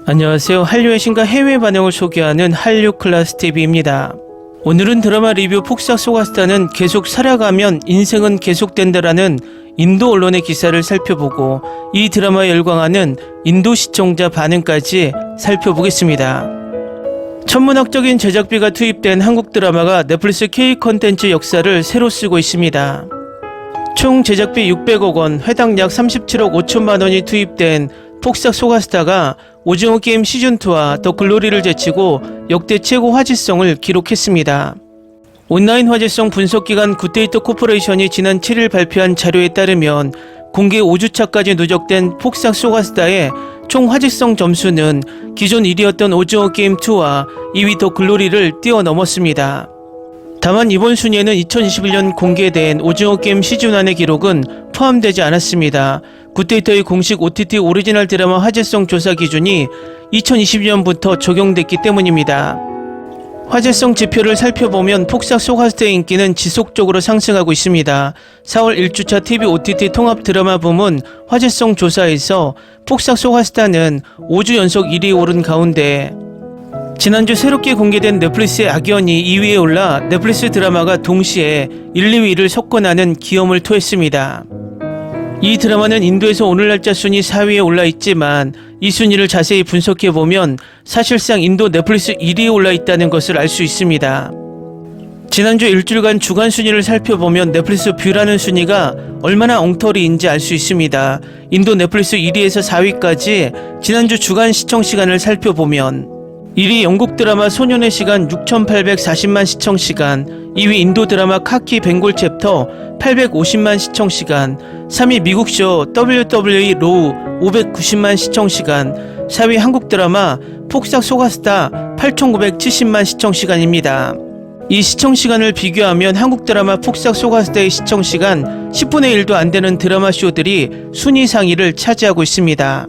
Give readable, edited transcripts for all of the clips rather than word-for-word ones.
안녕하세요. 한류의 신과 해외 반응을 소개하는 한류클라스TV입니다. 오늘은 드라마 리뷰 폭삭 소가스타는 계속 살아가면 인생은 계속된다라는 인도 언론의 기사를 살펴보고 이 드라마에 열광하는 인도 시청자 반응까지 살펴보겠습니다. 천문학적인 제작비가 투입된 한국 드라마가 넷플릭스 K 컨텐츠 역사를 새로 쓰고 있습니다. 총 제작비 600억 원, 회당 약 37억 5천만 원이 투입된 폭삭 소가스타가 오징어 게임 시즌2와 더 글로리를 제치고 역대 최고 화제성을 기록했습니다. 온라인 화제성 분석기관 굿데이터 코퍼레이션이 지난 7일 발표한 자료에 따르면 공개 5주차까지 누적된 폭삭 소가스타의 총 화제성 점수는 기존 1위였던 오징어 게임 2와 2위 더 글로리를 뛰어넘었습니다. 다만 이번 순위에는 2021년 공개된 오징어 게임 시즌1의 기록은 포함되지 않았습니다. 굿데이터의 공식 OTT 오리지널 드라마 화제성 조사 기준이 2020년부터 적용됐기 때문입니다. 화제성 지표를 살펴보면 폭삭 소가스타의 인기는 지속적으로 상승하고 있습니다. 4월 1주차 TV OTT 통합 드라마 부문 화제성 조사에서 폭삭 소가스타는 5주 연속 1위에 오른 가운데 지난주 새롭게 공개된 넷플릭스의 악연이 2위에 올라 넷플릭스 드라마가 동시에 1, 2위를 석권하는 기염을 토했습니다. 이 드라마는 인도에서 오늘 날짜 순위 4위에 올라 있지만 이 순위를 자세히 분석해보면 사실상 인도 넷플릭스 1위에 올라 있다는 것을 알 수 있습니다. 지난주 일주일간 주간 순위를 살펴보면 넷플릭스 뷰라는 순위가 얼마나 엉터리인지 알 수 있습니다. 인도 넷플릭스 1위에서 4위까지 지난주 주간 시청 시간을 살펴보면 1위 영국 드라마 소년의 시간 6,840만 시청시간, 2위 인도 드라마 카키 벵골 챕터 850만 시청시간, 3위 미국쇼 WWE 로우 590만 시청시간, 4위 한국 드라마 폭삭 소가스타 8,970만 시청시간입니다. 이 시청시간을 비교하면 한국 드라마 폭삭 소가스타의 시청시간 10분의 1도 안 되는 드라마 쇼들이 순위 상위를 차지하고 있습니다.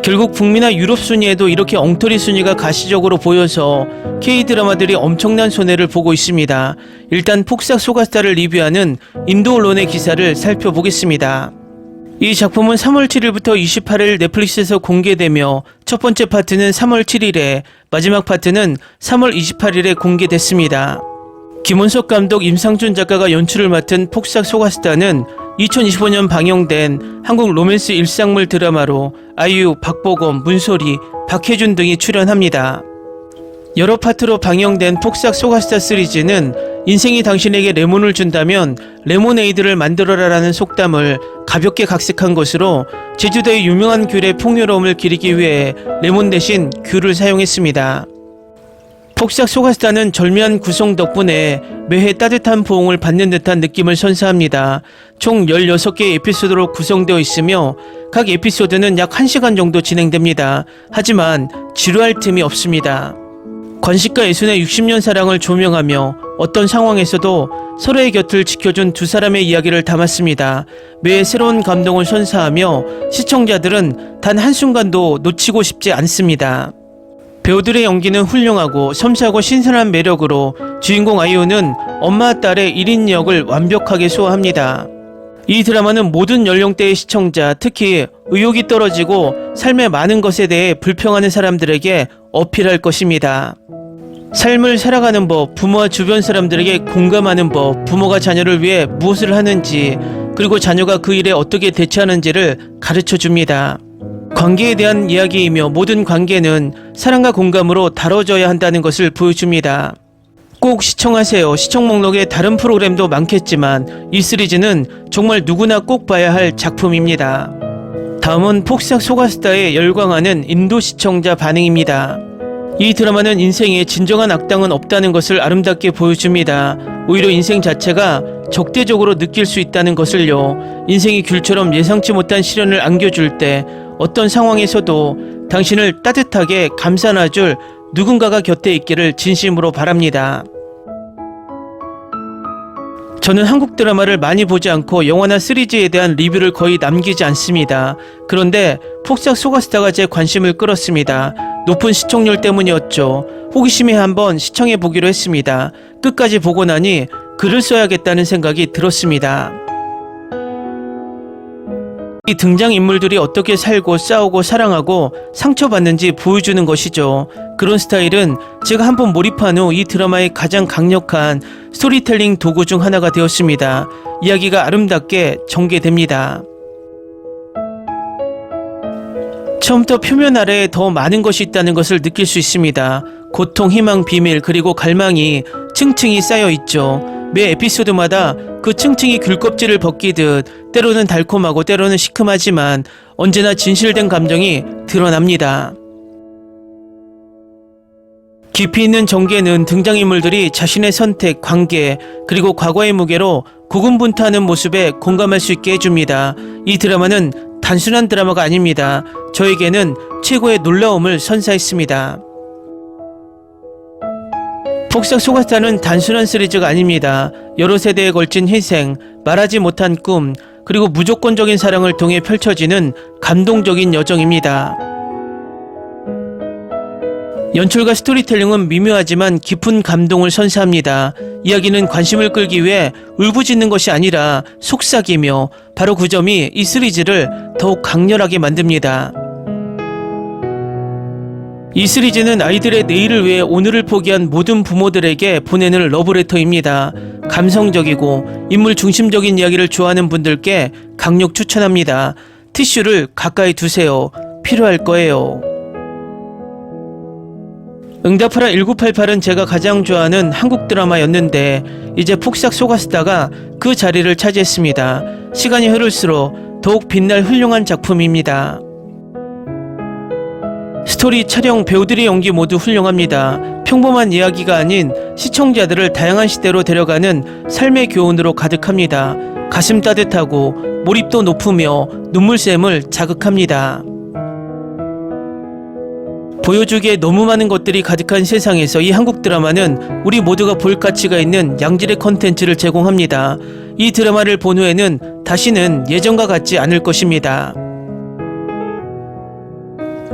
결국 북미나 유럽 순위에도 이렇게 엉터리 순위가 가시적으로 보여서 K-드라마들이 엄청난 손해를 보고 있습니다. 일단 폭삭 소가스타를 리뷰하는 인도 언론의 기사를 살펴보겠습니다. 이 작품은 3월 7일부터 28일 넷플릭스에서 공개되며 첫 번째 파트는 3월 7일에 마지막 파트는 3월 28일에 공개됐습니다. 김원석 감독, 임상준 작가가 연출을 맡은 폭삭 소가스타는 2025년 방영된 한국 로맨스 일상물 드라마로 아이유, 박보검, 문소리, 박해준 등이 출연합니다. 여러 파트로 방영된 폭삭 소가스타 시리즈는 인생이 당신에게 레몬을 준다면 레모네이드를 만들어라라는 속담을 가볍게 각색한 것으로 제주도의 유명한 귤의 풍요로움을 기리기 위해 레몬 대신 귤을 사용했습니다. 폭삭 소가스타는 절묘한 구성 덕분에 매회 따뜻한 보응을 받는 듯한 느낌을 선사합니다. 총 16개의 에피소드로 구성되어 있으며 각 에피소드는 약 1시간 정도 진행됩니다. 하지만 지루할 틈이 없습니다. 관식과 예순의 60년 사랑을 조명하며 어떤 상황에서도 서로의 곁을 지켜준 두 사람의 이야기를 담았습니다. 매해 새로운 감동을 선사하며 시청자들은 단 한순간도 놓치고 싶지 않습니다. 배우들의 연기는 훌륭하고 섬세하고 신선한 매력으로 주인공 아이유는 엄마 딸의 1인 역을 완벽하게 소화합니다. 이 드라마는 모든 연령대의 시청자, 특히 의욕이 떨어지고 삶의 많은 것에 대해 불평하는 사람들에게 어필할 것입니다. 삶을 살아가는 법, 부모와 주변 사람들에게 공감하는 법, 부모가 자녀를 위해 무엇을 하는지, 그리고 자녀가 그 일에 어떻게 대처하는지를 가르쳐 줍니다. 관계에 대한 이야기이며 모든 관계는 사랑과 공감으로 다뤄져야 한다는 것을 보여줍니다. 꼭 시청하세요. 시청 목록에 다른 프로그램도 많겠지만 이 시리즈는 정말 누구나 꼭 봐야 할 작품입니다. 다음은 폭삭 소가스타에 열광하는 인도 시청자 반응입니다. 이 드라마는 인생에 진정한 악당은 없다는 것을 아름답게 보여줍니다. 오히려 인생 자체가 적대적으로 느낄 수 있다는 것을요. 인생이 귤처럼 예상치 못한 시련을 안겨줄 때 어떤 상황에서도 당신을 따뜻하게 감싸놔줄 누군가가 곁에 있기를 진심으로 바랍니다. 저는 한국 드라마를 많이 보지 않고 영화나 시리즈에 대한 리뷰를 거의 남기지 않습니다. 그런데 폭삭 소가스타가 제 관심을 끌었습니다. 높은 시청률 때문이었죠. 호기심에 한번 시청해 보기로 했습니다. 끝까지 보고 나니 글을 써야겠다는 생각이 들었습니다. 이 등장인물들이 어떻게 살고 싸우고 사랑하고 상처받는지 보여주는 것이죠. 그런 스타일은 제가 한번 몰입한 후 이 드라마의 가장 강력한 스토리텔링 도구 중 하나가 되었습니다. 이야기가 아름답게 전개됩니다. 처음부터 표면 아래에 더 많은 것이 있다는 것을 느낄 수 있습니다. 고통, 희망, 비밀, 그리고 갈망이 층층이 쌓여 있죠. 매 에피소드마다 그 층층이 귤껍질을 벗기듯 때로는 달콤하고 때로는 시큼하지만 언제나 진실된 감정이 드러납니다. 깊이 있는 전개는 등장인물들이 자신의 선택, 관계, 그리고 과거의 무게로 고군분투하는 모습에 공감할 수 있게 해줍니다. 이 드라마는 단순한 드라마가 아닙니다. 저에게는 최고의 놀라움을 선사했습니다. 폭삭 소가스타는 단순한 시리즈가 아닙니다. 여러 세대에 걸친 희생, 말하지 못한 꿈, 그리고 무조건적인 사랑을 통해 펼쳐지는 감동적인 여정입니다. 연출과 스토리텔링은 미묘하지만 깊은 감동을 선사합니다. 이야기는 관심을 끌기 위해 울부짖는 것이 아니라 속삭이며 바로 그 점이 이 시리즈를 더욱 강렬하게 만듭니다. 이 시리즈는 아이들의 내일을 위해 오늘을 포기한 모든 부모들에게 보내는 러브레터입니다. 감성적이고 인물 중심적인 이야기를 좋아하는 분들께 강력 추천합니다. 티슈를 가까이 두세요. 필요할 거예요. 응답하라 1988은 제가 가장 좋아하는 한국 드라마였는데 이제 폭삭 소가스타가 그 자리를 차지했습니다. 시간이 흐를수록 더욱 빛날 훌륭한 작품입니다. 스토리, 촬영, 배우들의 연기 모두 훌륭합니다. 평범한 이야기가 아닌 시청자들을 다양한 시대로 데려가는 삶의 교훈으로 가득합니다. 가슴 따뜻하고 몰입도 높으며 눈물샘을 자극합니다. 보여주기에 너무 많은 것들이 가득한 세상에서 이 한국 드라마는 우리 모두가 볼 가치가 있는 양질의 컨텐츠를 제공합니다. 이 드라마를 본 후에는 다시는 예전과 같지 않을 것입니다.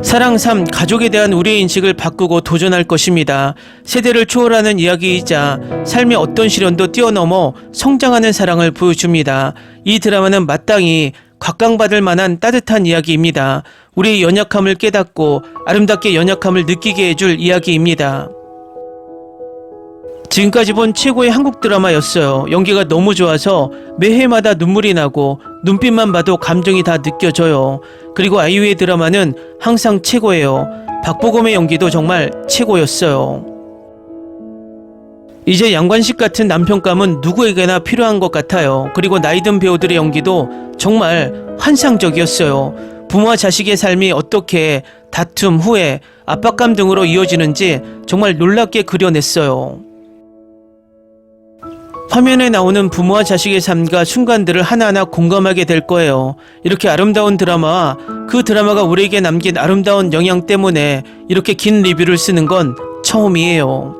사랑, 삶, 가족에 대한 우리의 인식을 바꾸고 도전할 것입니다. 세대를 초월하는 이야기이자 삶의 어떤 시련도 뛰어넘어 성장하는 사랑을 보여줍니다. 이 드라마는 마땅히 각광받을 만한 따뜻한 이야기입니다. 우리의 연약함을 깨닫고 아름답게 연약함을 느끼게 해줄 이야기입니다. 지금까지 본 최고의 한국 드라마였어요. 연기가 너무 좋아서 매회마다 눈물이 나고 눈빛만 봐도 감정이 다 느껴져요. 그리고 아이유의 드라마는 항상 최고예요. 박보검의 연기도 정말 최고였어요. 이제 양관식 같은 남편감은 누구에게나 필요한 것 같아요. 그리고 나이든 배우들의 연기도 정말 환상적이었어요. 부모와 자식의 삶이 어떻게 다툼, 후회, 압박감 등으로 이어지는지 정말 놀랍게 그려냈어요. 화면에 나오는 부모와 자식의 삶과 순간들을 하나하나 공감하게 될 거예요. 이렇게 아름다운 드라마와 그 드라마가 우리에게 남긴 아름다운 영향 때문에 이렇게 긴 리뷰를 쓰는 건 처음이에요.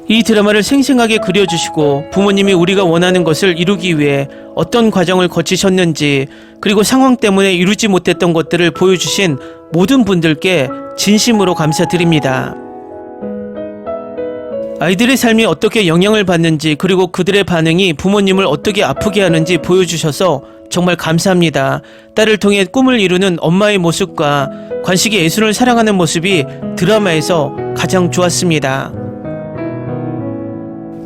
이 드라마를 생생하게 그려주시고 부모님이 우리가 원하는 것을 이루기 위해 어떤 과정을 거치셨는지 그리고 상황 때문에 이루지 못했던 것들을 보여주신 모든 분들께 진심으로 감사드립니다. 아이들의 삶이 어떻게 영향을 받는지 그리고 그들의 반응이 부모님을 어떻게 아프게 하는지 보여주셔서 정말 감사합니다. 딸을 통해 꿈을 이루는 엄마의 모습과 관식이 예술을 사랑하는 모습이 드라마에서 가장 좋았습니다.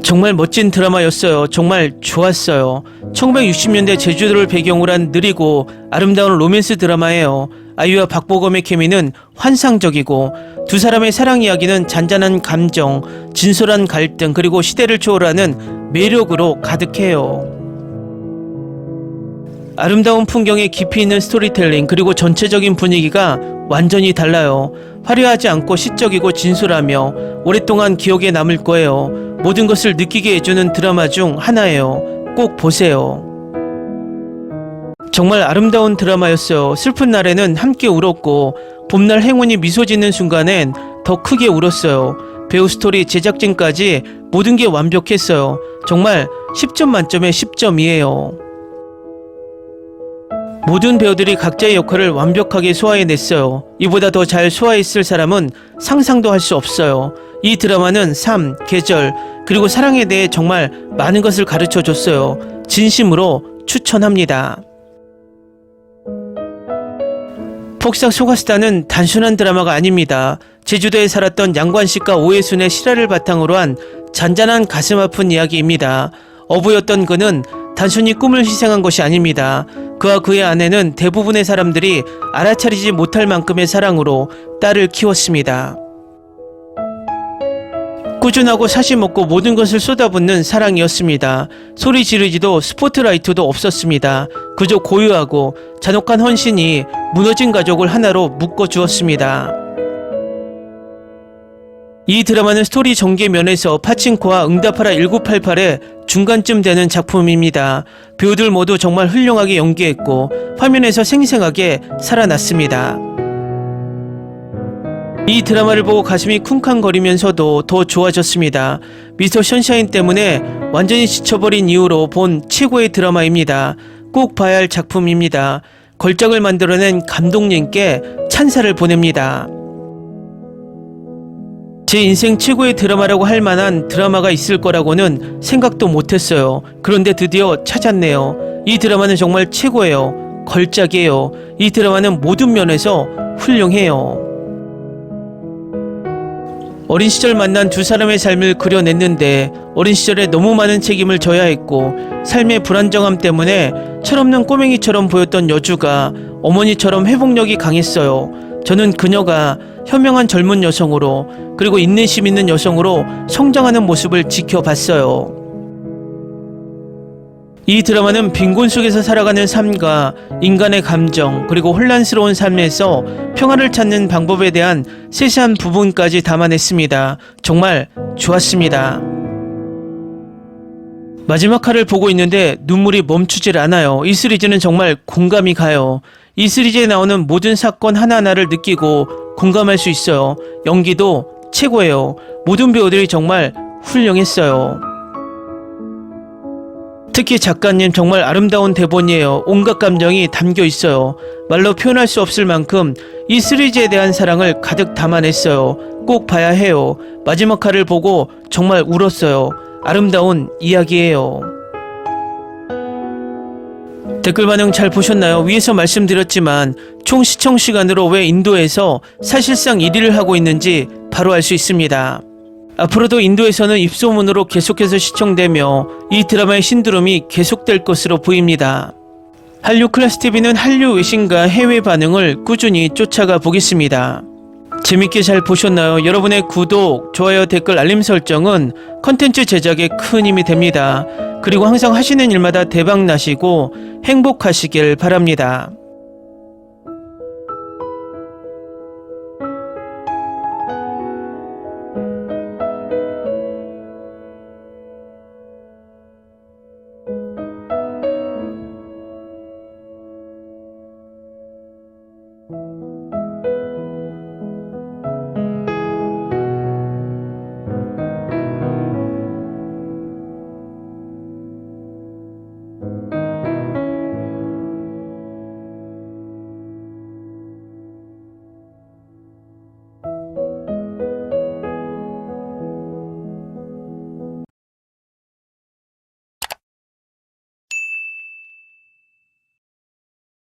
정말 멋진 드라마였어요. 정말 좋았어요. 1960년대 제주도를 배경으로 한 느리고 아름다운 로맨스 드라마예요. 아이유와 박보검의 케미는 환상적이고 두 사람의 사랑 이야기는 잔잔한 감정, 진솔한 갈등 그리고 시대를 초월하는 매력으로 가득해요. 아름다운 풍경에 깊이 있는 스토리텔링 그리고 전체적인 분위기가 완전히 달라요. 화려하지 않고 시적이고 진솔하며 오랫동안 기억에 남을 거예요. 모든 것을 느끼게 해주는 드라마 중 하나예요. 꼭 보세요. 정말 아름다운 드라마였어요. 슬픈 날에는 함께 울었고 봄날 행운이 미소 짓는 순간엔 더 크게 울었어요. 배우, 스토리, 제작진까지 모든 게 완벽했어요. 정말 10점 만점에 10점이에요. 모든 배우들이 각자의 역할을 완벽하게 소화해냈어요. 이보다 더 잘 소화했을 사람은 상상도 할 수 없어요. 이 드라마는 삶, 계절, 그리고 사랑에 대해 정말 많은 것을 가르쳐줬어요. 진심으로 추천합니다. 폭삭 속았수다는 단순한 드라마가 아닙니다. 제주도에 살았던 양관식과 오해순의 실화를 바탕으로 한 잔잔한 가슴 아픈 이야기입니다. 어부였던 그는 단순히 꿈을 희생한 것이 아닙니다. 그와 그의 아내는 대부분의 사람들이 알아차리지 못할 만큼의 사랑으로 딸을 키웠습니다. 꾸준하고 사심 없고 모든 것을 쏟아붓는 사랑이었습니다. 소리 지르지도 스포트라이트도 없었습니다. 그저 고요하고 잔혹한 헌신이 무너진 가족을 하나로 묶어주었습니다. 이 드라마는 스토리 전개 면에서 파친코와 응답하라 1988의 중간쯤 되는 작품입니다. 배우들 모두 정말 훌륭하게 연기했고 화면에서 생생하게 살아났습니다. 이 드라마를 보고 가슴이 쿵쾅거리면서도 더 좋아졌습니다. 미스터 션샤인 때문에 완전히 지쳐버린 이후로 본 최고의 드라마입니다. 꼭 봐야 할 작품입니다. 걸작을 만들어낸 감독님께 찬사를 보냅니다. 제 인생 최고의 드라마라고 할 만한 드라마가 있을 거라고는 생각도 못했어요. 그런데 드디어 찾았네요. 이 드라마는 정말 최고예요. 걸작이에요. 이 드라마는 모든 면에서 훌륭해요. 어린 시절 만난 두 사람의 삶을 그려냈는데 어린 시절에 너무 많은 책임을 져야 했고 삶의 불안정함 때문에 철없는 꼬맹이처럼 보였던 여주가 어머니처럼 회복력이 강했어요. 저는 그녀가 현명한 젊은 여성으로 그리고 인내심 있는 여성으로 성장하는 모습을 지켜봤어요. 이 드라마는 빈곤 속에서 살아가는 삶과 인간의 감정 그리고 혼란스러운 삶에서 평화를 찾는 방법에 대한 세세한 부분까지 담아냈습니다. 정말 좋았습니다. 마지막 화를 보고 있는데 눈물이 멈추질 않아요. 이 시리즈는 정말 공감이 가요. 이 시리즈에 나오는 모든 사건 하나하나를 느끼고 공감할 수 있어요. 연기도 최고예요. 모든 배우들이 정말 훌륭했어요. 특히 작가님 정말 아름다운 대본이에요. 온갖 감정이 담겨 있어요. 말로 표현할 수 없을 만큼 이 시리즈에 대한 사랑을 가득 담아냈어요. 꼭 봐야 해요. 마지막 화를 보고 정말 울었어요. 아름다운 이야기예요. 댓글 반응 잘 보셨나요? 위에서 말씀드렸지만 총 시청 시간으로 왜 인도에서 사실상 1위를 하고 있는지 바로 알 수 있습니다. 앞으로도 인도에서는 입소문으로 계속해서 시청되며 이 드라마의 신드롬이 계속될 것으로 보입니다. 한류 클래스TV는 한류 외신과 해외 반응을 꾸준히 쫓아가 보겠습니다. 재밌게 잘 보셨나요? 여러분의 구독, 좋아요, 댓글, 알림 설정은 컨텐츠 제작에 큰 힘이 됩니다. 그리고 항상 하시는 일마다 대박 나시고 행복하시길 바랍니다.